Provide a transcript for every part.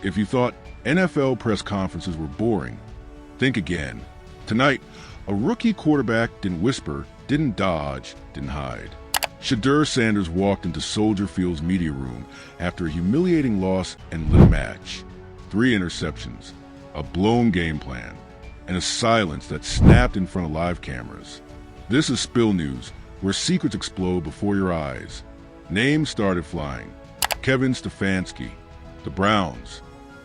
If you thought NFL press conferences were boring, think again. Tonight, a rookie quarterback didn't whisper, didn't dodge, didn't hide. Shedeur Sanders walked into Soldier Field's media room after a humiliating loss and lit a match. 3 interceptions, a blown game plan, and a silence that snapped in front of live cameras. This is Spill News, where secrets explode before your eyes. Names started flying. Kevin Stefanski, the Browns.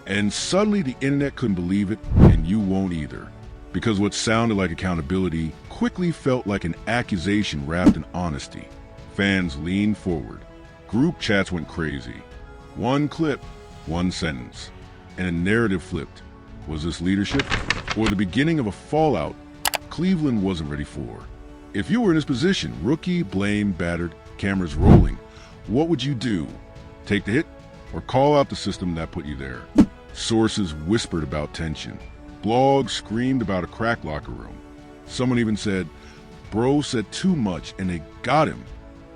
And suddenly the internet couldn't believe it, and you won't either. Because what sounded like accountability quickly felt like an accusation wrapped in honesty. Fans leaned forward. Group chats went crazy. One clip, one sentence, and a narrative flipped. Was this leadership or the beginning of a fallout Cleveland wasn't ready for? If you were in this position, rookie, blame, battered, cameras rolling, what would you do? Take the hit or call out the system that put you there? Sources whispered about tension. Blogs screamed about a cracked locker room. Someone even said, "Bro said too much and they got him."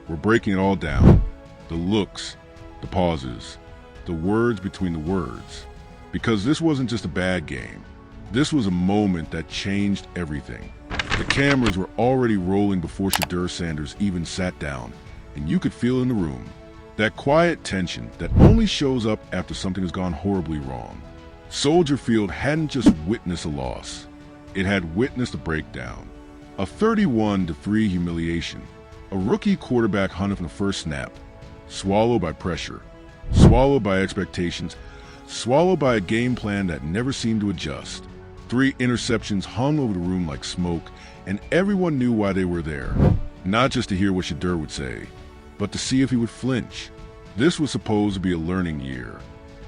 We're breaking it all down. The looks, the pauses, the words between the words. Because this wasn't just a bad game. This was a moment that changed everything. The cameras were already rolling before Shedeur Sanders even sat down, and you could feel in the room. That quiet tension that only shows up after something has gone horribly wrong. Soldier Field hadn't just witnessed a loss. It had witnessed a breakdown. A 31-3 humiliation. A rookie quarterback hunted from the first snap. Swallowed by pressure. Swallowed by expectations. Swallowed by a game plan that never seemed to adjust. 3 interceptions hung over the room like smoke, and everyone knew why they were there. Not just to hear what Shedeur would say, but to see if he would flinch. This was supposed to be a learning year.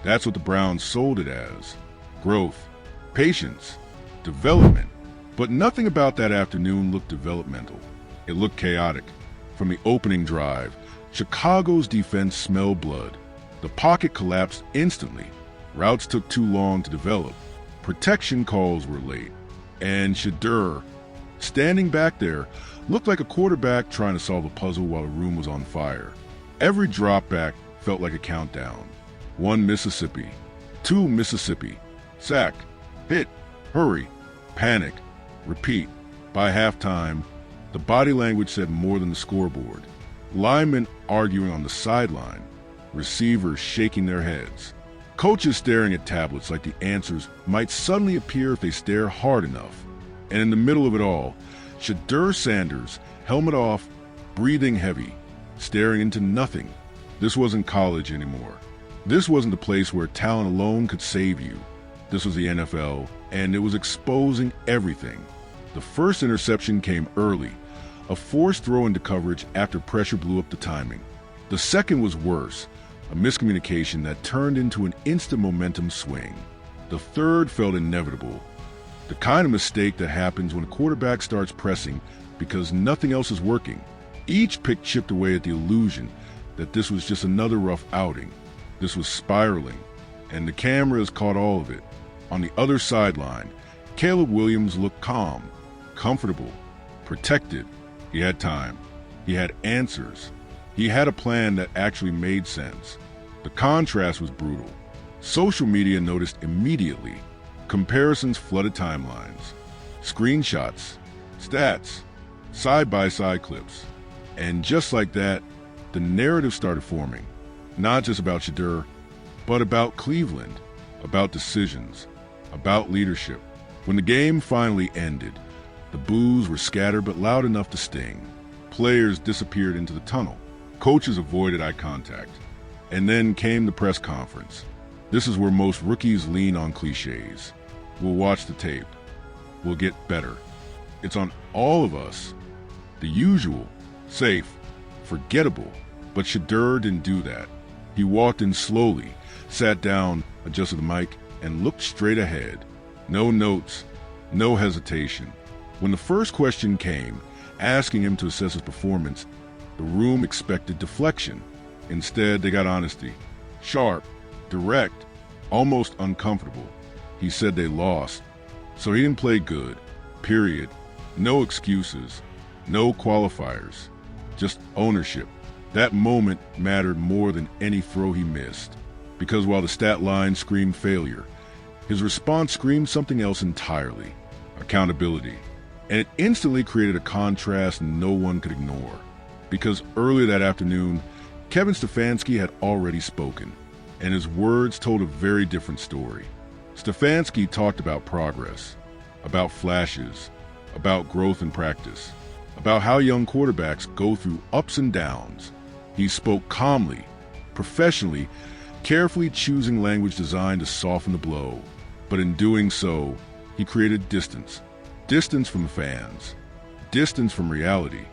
That's what the Browns sold it as. Growth, patience, development. But nothing about that afternoon looked developmental. It looked chaotic. From the opening drive, Chicago's defense smelled blood. The pocket collapsed instantly. Routes took too long to develop. Protection calls were late. And Shedeur, standing back there, looked like a quarterback trying to solve a puzzle while the room was on fire. Every drop back felt like a countdown. 1 Mississippi, 2 Mississippi, sack, hit, hurry, panic, repeat. By halftime, the body language said more than the scoreboard. Linemen arguing on the sideline, receivers shaking their heads, coaches staring at tablets like the answers might suddenly appear if they stare hard enough. And in the middle of it all, Shedeur Sanders, helmet off, breathing heavy, staring into nothing. This wasn't college anymore. This wasn't the place where talent alone could save you. This was the NFL, and it was exposing everything. The first interception came early, a forced throw into coverage after pressure blew up the timing. The second was worse, a miscommunication that turned into an instant momentum swing. The third felt inevitable. The kind of mistake that happens when a quarterback starts pressing because nothing else is working. Each pick chipped away at the illusion that this was just another rough outing. This was spiraling, and the cameras caught all of it. On the other sideline, Caleb Williams looked calm, comfortable, protected. He had time. He had answers. He had a plan that actually made sense. The contrast was brutal. Social media noticed immediately. Comparisons flooded timelines. Screenshots, stats, side-by-side clips. And just like that, the narrative started forming. Not just about Shedeur, but about Cleveland, about decisions, about leadership. When the game finally ended, the boos were scattered but loud enough to sting. Players disappeared into the tunnel. Coaches avoided eye contact. And then came the press conference. This is where most rookies lean on cliches. We'll watch the tape. We'll get better. It's on all of us. The usual, safe, forgettable. But Shedeur didn't do that. He walked in slowly, sat down, adjusted the mic, and looked straight ahead. No notes, no hesitation. When the first question came, asking him to assess his performance, the room expected deflection. Instead, they got honesty. Sharp, direct, almost uncomfortable. He said they lost, so he didn't play good, period. No excuses, no qualifiers, just ownership. That moment mattered more than any throw he missed. Because while the stat line screamed failure, his response screamed something else entirely: accountability. And it instantly created a contrast no one could ignore. Because earlier that afternoon, Kevin Stefanski had already spoken, and his words told a very different story. Stefanski talked about progress, about flashes, about growth in practice, about how young quarterbacks go through ups and downs. He spoke calmly, professionally, carefully choosing language designed to soften the blow. But in doing so, he created distance. Distance from the fans, distance from reality,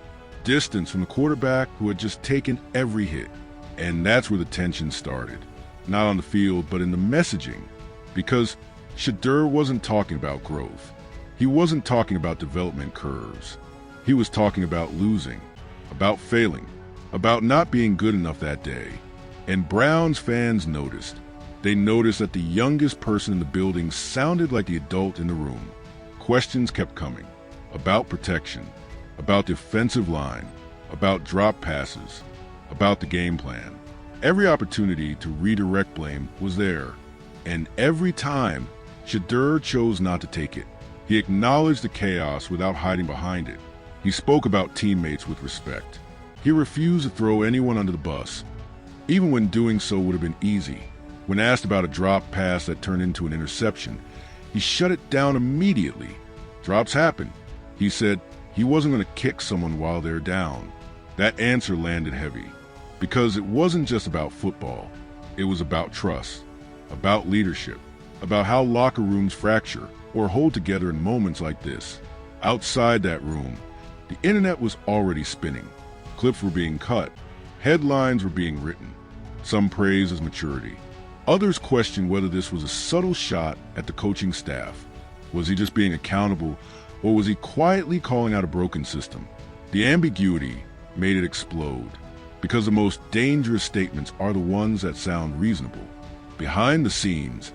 distance from the quarterback who had just taken every hit. And that's where the tension started. Not on the field, but in the messaging. Because Shedeur wasn't talking about growth. He wasn't talking about development curves. He was talking about losing, about failing, about not being good enough that day. And Browns fans noticed. They noticed that the youngest person in the building sounded like the adult in the room. Questions kept coming about protection, about the offensive line, about drop passes, about the game plan. Every opportunity to redirect blame was there, and every time, Shedeur chose not to take it. He acknowledged the chaos without hiding behind it. He spoke about teammates with respect. He refused to throw anyone under the bus, even when doing so would have been easy. When asked about a drop pass that turned into an interception, he shut it down immediately. Drops happen. He said he wasn't going to kick someone while they're down. That answer landed heavy, because it wasn't just about football. It was about trust, about leadership, about how locker rooms fracture or hold together in moments like this. Outside that room, the internet was already spinning. Clips were being cut. Headlines were being written. Some praised his maturity. Others questioned whether this was a subtle shot at the coaching staff. Was he just being accountable, or was he quietly calling out a broken system? The ambiguity made it explode, because the most dangerous statements are the ones that sound reasonable. Behind the scenes,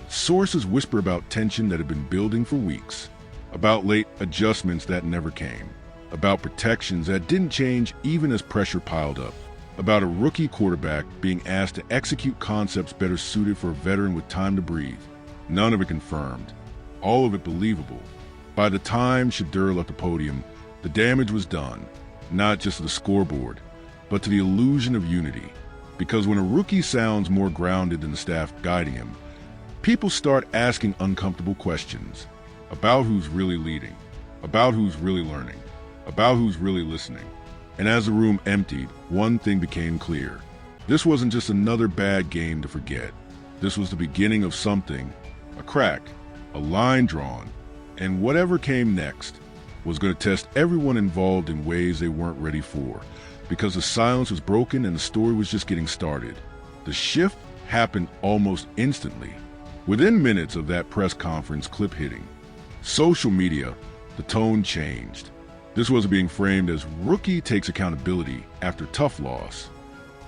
sources whisper about tension that had been building for weeks, about late adjustments that never came, about protections that didn't change even as pressure piled up, about a rookie quarterback being asked to execute concepts better suited for a veteran with time to breathe. None of it confirmed, all of it believable. By the time Shedeur left the podium, the damage was done, not just to the scoreboard, but to the illusion of unity. Because when a rookie sounds more grounded than the staff guiding him, people start asking uncomfortable questions about who's really leading, about who's really learning, about who's really listening. And as the room emptied, one thing became clear. This wasn't just another bad game to forget. This was the beginning of something, a crack, a line drawn, and whatever came next was going to test everyone involved in ways they weren't ready for, because the silence was broken and the story was just getting started. The shift happened almost instantly. Within minutes of that press conference clip hitting, social media, the tone changed. This wasn't being framed as rookie takes accountability after tough loss.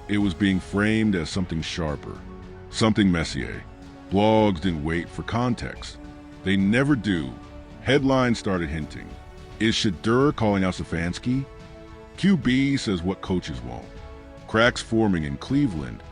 It was being framed as something sharper, something messier. Blogs didn't wait for context. They never do. Headlines started hinting. Is Shedeur calling out Stefanski? QB says what coaches won't. Cracks forming in Cleveland.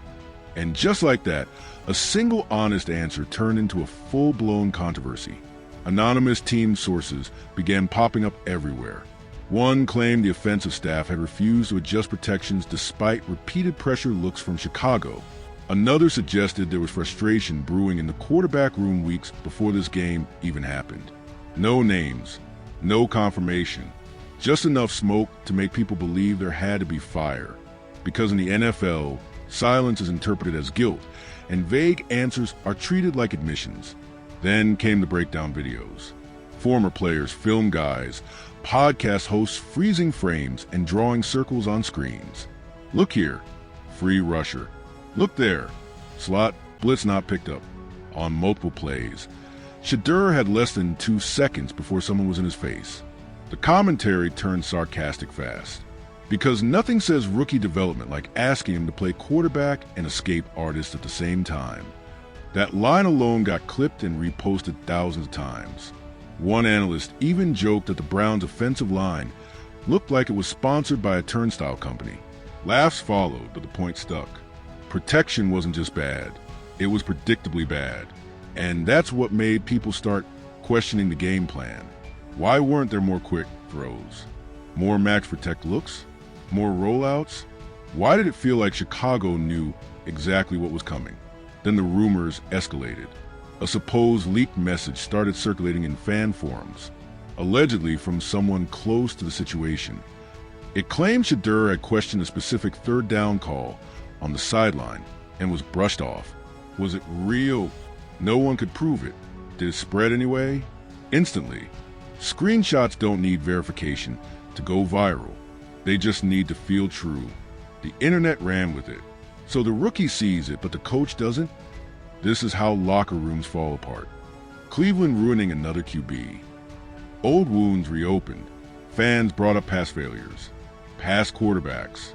And just like that, a single honest answer turned into a full-blown controversy. Anonymous team sources began popping up everywhere. One claimed the offensive staff had refused to adjust protections despite repeated pressure looks from Chicago. Another suggested there was frustration brewing in the quarterback room weeks before this game even happened. No names, no confirmation, just enough smoke to make people believe there had to be fire. Because in the NFL, silence is interpreted as guilt, and vague answers are treated like admissions. Then came the breakdown videos. Former players, film guys, podcast hosts freezing frames and drawing circles on screens. Look here, free rusher. Look there, slot, blitz not picked up. On multiple plays, Shedeur had less than 2 seconds before someone was in his face. The commentary turned sarcastic fast, because nothing says rookie development like asking him to play quarterback and escape artist at the same time. That line alone got clipped and reposted thousands of times. One analyst even joked that the Browns' offensive line looked like it was sponsored by a turnstile company. Laughs followed, but the point stuck. Protection wasn't just bad. It was predictably bad. And that's what made people start questioning the game plan. Why weren't there more quick throws? More max protect looks? More rollouts? Why did it feel like Chicago knew exactly what was coming? Then the rumors escalated. A supposed leaked message started circulating in fan forums, allegedly from someone close to the situation. It claimed Shedeur had questioned a specific third down call on the sideline and was brushed off. Was it real? No one could prove it. Did it spread anyway? Instantly. Screenshots don't need verification to go viral. They just need to feel true. The internet ran with it. So the rookie sees it, but the coach doesn't? This is how locker rooms fall apart. Cleveland ruining another QB. Old wounds reopened. Fans brought up past failures, past quarterbacks,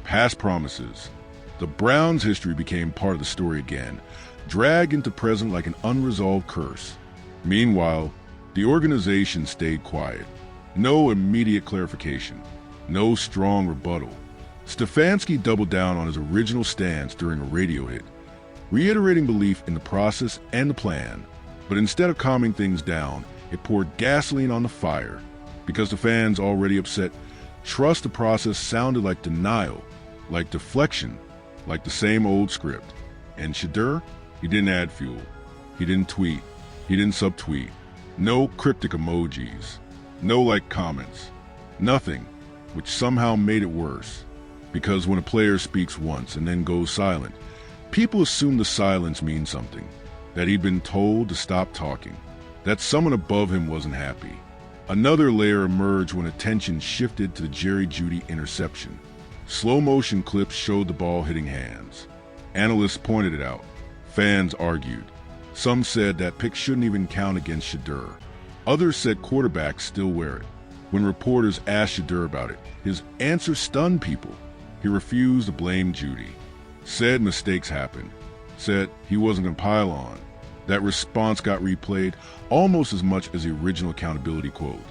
past promises. The Browns' history became part of the story again, dragged into present like an unresolved curse. Meanwhile, the organization stayed quiet. No immediate clarification. No strong rebuttal. Stefanski doubled down on his original stance during a radio hit, reiterating belief in the process and the plan. But instead of calming things down, it poured gasoline on the fire. Because the fans already upset, trust the process sounded like denial, like deflection, like the same old script. And Shedeur, he didn't add fuel. He didn't tweet. He didn't subtweet. No cryptic emojis. No like comments. Nothing, which somehow made it worse. Because when a player speaks once and then goes silent, people assume the silence means something, that he'd been told to stop talking, that someone above him wasn't happy. Another layer emerged when attention shifted to the Jerry Jeudy interception. Slow-motion clips showed the ball hitting hands. Analysts pointed it out. Fans argued. Some said that pick shouldn't even count against Shedeur. Others said quarterbacks still wear it. When reporters asked Shedeur about it, his answer stunned people. He refused to blame Jeudy. Said mistakes happened. Said he wasn't going to pile on. That response got replayed almost as much as the original accountability quote.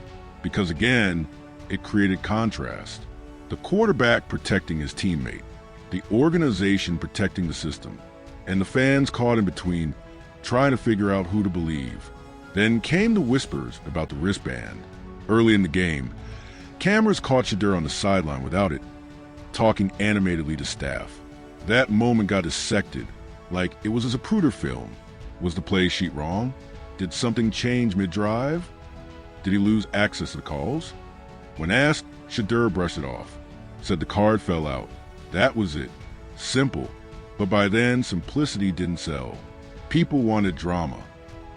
Because again, it created contrast. The quarterback protecting his teammate, the organization protecting the system, and the fans caught in between, trying to figure out who to believe. Then came the whispers about the wristband. Early in the game, cameras caught Shedeur on the sideline without it, talking animatedly to staff. That moment got dissected, like it was a Zapruder film. Was the play sheet wrong? Did something change mid-drive? Did he lose access to the calls? When asked, Shedeur brushed it off, said the card fell out. That was it. Simple. But by then, simplicity didn't sell. People wanted drama,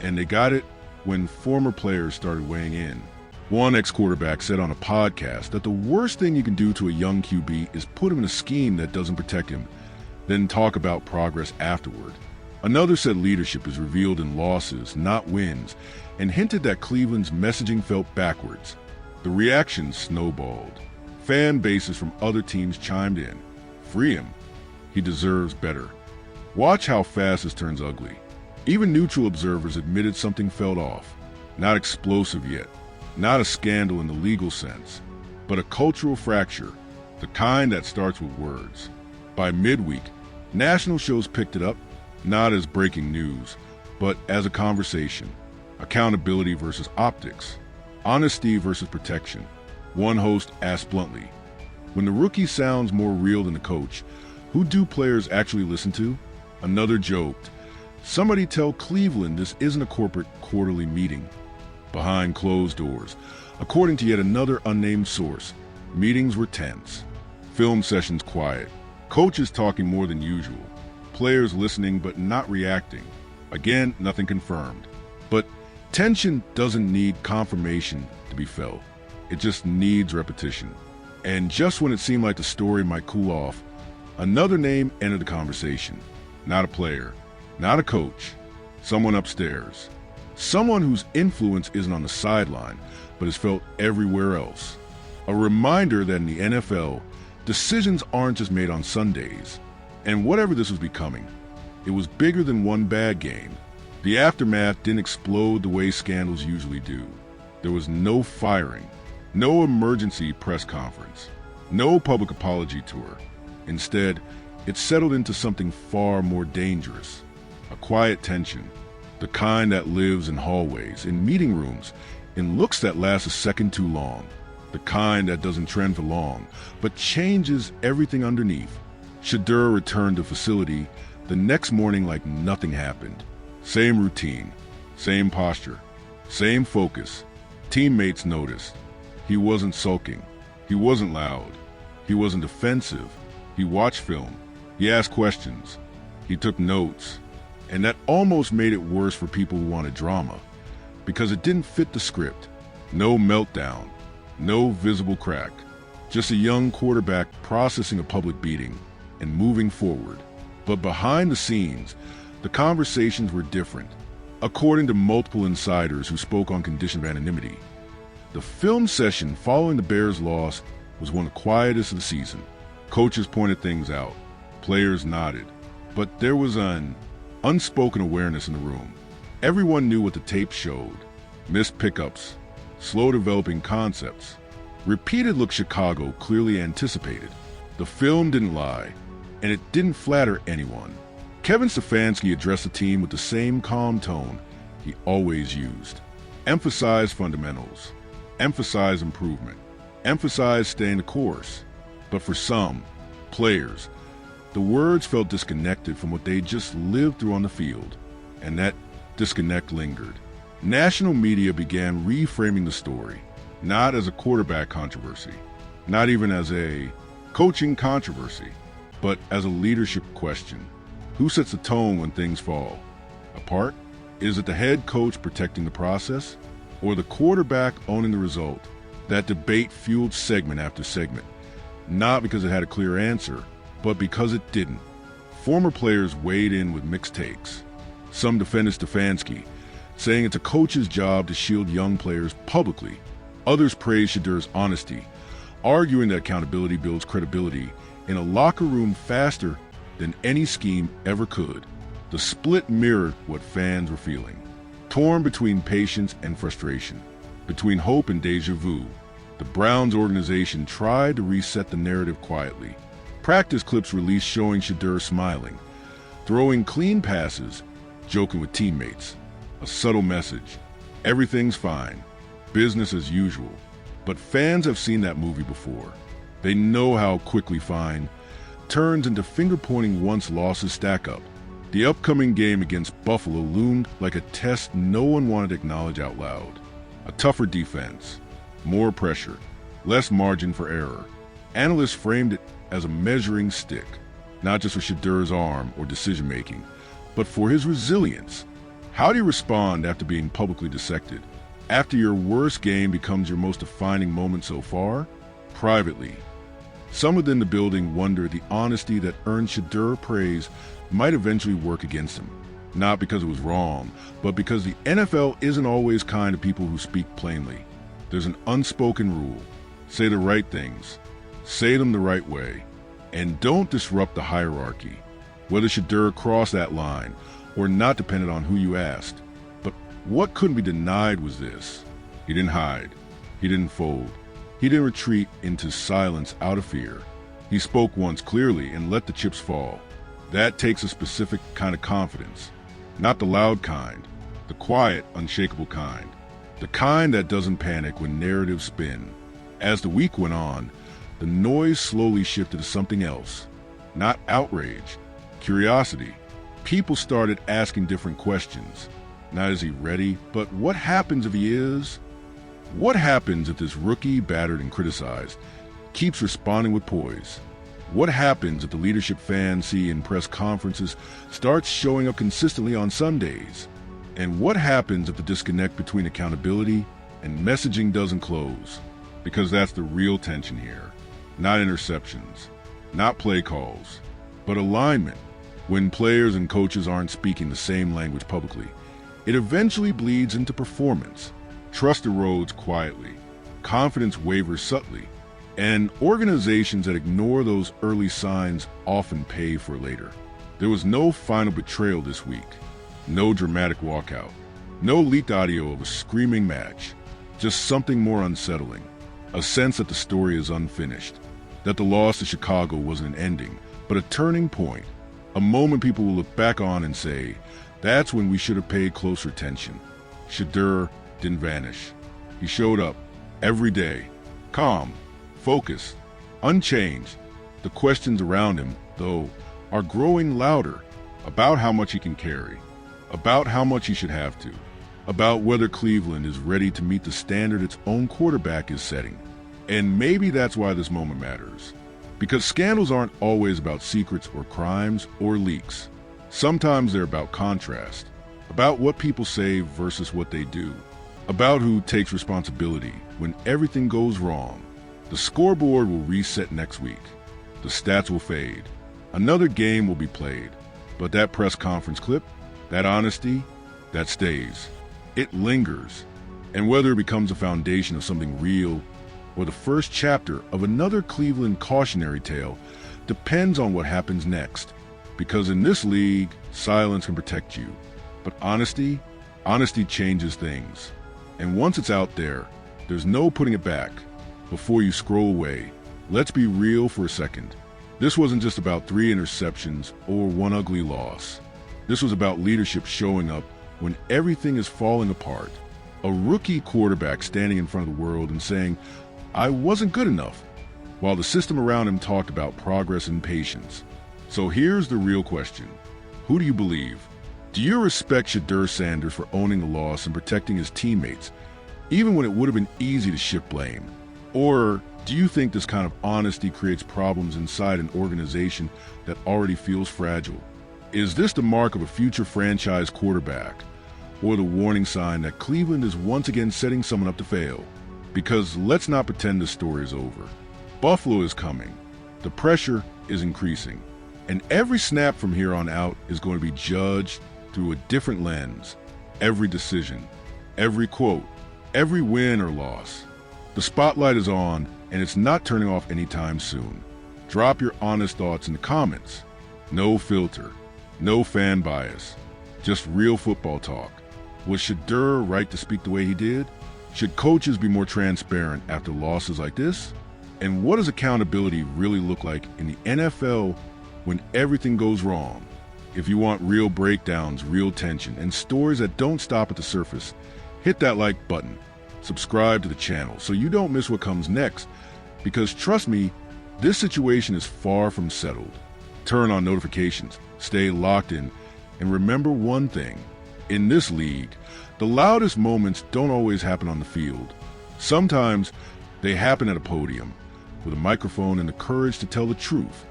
and they got it when former players started weighing in. One ex-quarterback said on a podcast that the worst thing you can do to a young QB is put him in a scheme that doesn't protect him, then talk about progress afterward. Another said leadership is revealed in losses, not wins, and hinted that Cleveland's messaging felt backwards. The reaction snowballed. Fan bases from other teams chimed in. Free him. He deserves better. Watch how fast this turns ugly. Even neutral observers admitted something felt off. Not explosive yet. Not a scandal in the legal sense, but a cultural fracture, the kind that starts with words. By midweek, national shows picked it up, not as breaking news, but as a conversation. Accountability versus optics. Honesty versus protection. One host asked bluntly, when the rookie sounds more real than the coach, who do players actually listen to? Another joked, somebody tell Cleveland this isn't a corporate quarterly meeting. Behind closed doors, according to yet another unnamed source, meetings were tense. Film sessions quiet. Coaches talking more than usual. Players listening but not reacting. Again, nothing confirmed. But tension doesn't need confirmation to be felt. It just needs repetition. And just when it seemed like the story might cool off, another name entered the conversation. Not a player, not a coach, someone upstairs. Someone whose influence isn't on the sideline, but is felt everywhere else. A reminder that in the NFL, decisions aren't just made on Sundays. And whatever this was becoming, it was bigger than one bad game. The aftermath didn't explode the way scandals usually do. There was no firing, no emergency press conference, no public apology tour. Instead, it settled into something far more dangerous. A quiet tension, the kind that lives in hallways, in meeting rooms, in looks that last a second too long, the kind that doesn't trend for long, but changes everything underneath. Shedeur returned to facility the next morning like nothing happened. Same routine, same posture, same focus. Teammates noticed. He wasn't sulking. He wasn't loud. He wasn't defensive. He watched film. He asked questions. He took notes. And that almost made it worse for people who wanted drama, because it didn't fit the script. No meltdown, no visible crack, just a young quarterback processing a public beating and moving forward. But behind the scenes, the conversations were different. According to multiple insiders who spoke on condition of anonymity, the film session following the Bears' loss was one of the quietest of the season. Coaches pointed things out. Players nodded. But there was an unspoken awareness in the room. Everyone knew what the tape showed. Missed pickups, slow developing concepts. Repeated look Chicago clearly anticipated. The film didn't lie, and it didn't flatter anyone. Kevin Stefanski addressed the team with the same calm tone he always used. Emphasize fundamentals. Emphasize improvement. Emphasize staying the course. But for some players, the words felt disconnected from what they just lived through on the field, and that disconnect lingered. National media began reframing the story, not as a quarterback controversy, not even as a coaching controversy, but as a leadership question. Who sets the tone when things fall apart? Is it the head coach protecting the process, or the quarterback owning the result? That debate fueled segment after segment, not because it had a clear answer, but because it didn't. Former players weighed in with mixed takes. Some defended Stefanski, saying it's a coach's job to shield young players publicly. Others praised Shedeur's honesty, arguing that accountability builds credibility in a locker room faster than any scheme ever could. The split mirrored what fans were feeling. Torn between patience and frustration, between hope and deja vu, the Browns organization tried to reset the narrative quietly. Practice clips released showing Shedeur smiling, throwing clean passes, joking with teammates. A subtle message. Everything's fine. Business as usual. But fans have seen that movie before. They know how quickly fine turns into finger-pointing once losses stack up. The upcoming game against Buffalo loomed like a test no one wanted to acknowledge out loud. A tougher defense, more pressure, less margin for error. Analysts framed it as a measuring stick, not just for Shedeur's arm or decision-making, but for his resilience. How do you respond after being publicly dissected? After your worst game becomes your most defining moment so far? Privately, some within the building wonder the honesty that earned Shedeur praise might eventually work against him. Not because it was wrong, but because the NFL isn't always kind to people who speak plainly. There's an unspoken rule. Say the right things. Say them the right way. And don't disrupt the hierarchy. Whether Shedeur crossed that line or not depended on who you asked. But what couldn't be denied was this. He didn't hide. He didn't fold. He didn't retreat into silence out of fear. He spoke once clearly and let the chips fall. That takes a specific kind of confidence. Not the loud kind, the quiet, unshakable kind. The kind that doesn't panic when narratives spin. As the week went on, the noise slowly shifted to something else. Not outrage, curiosity. People started asking different questions. Not is he ready, but what happens if he is? What happens if this rookie, battered and criticized, keeps responding with poise? What happens if the leadership fans see in press conferences starts showing up consistently on Sundays? And what happens if the disconnect between accountability and messaging doesn't close? Because that's the real tension here. Not interceptions, not play calls, but alignment. When players and coaches aren't speaking the same language publicly, it eventually bleeds into performance. Trust erodes quietly. Confidence wavers subtly. And organizations that ignore those early signs often pay for later. There was no final betrayal this week. No dramatic walkout. No leaked audio of a screaming match. Just something more unsettling. A sense that the story is unfinished. That the loss to Chicago wasn't an ending, but a turning point. A moment people will look back on and say, that's when we should have paid closer attention. Shedeur didn't vanish. He showed up every day, calm, focused, unchanged. The questions around him, though, are growing louder about how much he can carry, about how much he should have to, about whether Cleveland is ready to meet the standard its own quarterback is setting. And maybe that's why this moment matters. Because scandals aren't always about secrets or crimes or leaks. Sometimes they're about contrast, about what people say versus what they do, about who takes responsibility when everything goes wrong. The scoreboard will reset next week. The stats will fade. Another game will be played. But that press conference clip, that honesty, that stays. It lingers. And whether it becomes a foundation of something real or the first chapter of another Cleveland cautionary tale depends on what happens next. Because in this league, silence can protect you. But honesty changes things. And once it's out there, there's no putting it back. Before you scroll away, let's be real for a second. This wasn't just about 3 interceptions or one ugly loss. This was about leadership showing up when everything is falling apart. A rookie quarterback standing in front of the world and saying, I wasn't good enough, while the system around him talked about progress and patience. So here's the real question. Who do you believe? Do you respect Shedeur Sanders for owning the loss and protecting his teammates, even when it would have been easy to shift blame? Or do you think this kind of honesty creates problems inside an organization that already feels fragile? Is this the mark of a future franchise quarterback, or the warning sign that Cleveland is once again setting someone up to fail? Because let's not pretend this story is over. Buffalo is coming. The pressure is increasing. And every snap from here on out is going to be judged through a different lens. Every decision, every quote, every win or loss. The spotlight is on, and it's not turning off anytime soon. Drop your honest thoughts in the comments. No filter, no fan bias, just real football talk. Was Shedeur right to speak the way he did? Should coaches be more transparent after losses like this? And what does accountability really look like in the NFL when everything goes wrong? If you want real breakdowns, real tension, and stories that don't stop at the surface, hit that like button. Subscribe to the channel so you don't miss what comes next, because trust me, this situation is far from settled. Turn on notifications, stay locked in, and remember one thing. In this league, the loudest moments don't always happen on the field. Sometimes they happen at a podium with a microphone and the courage to tell the truth.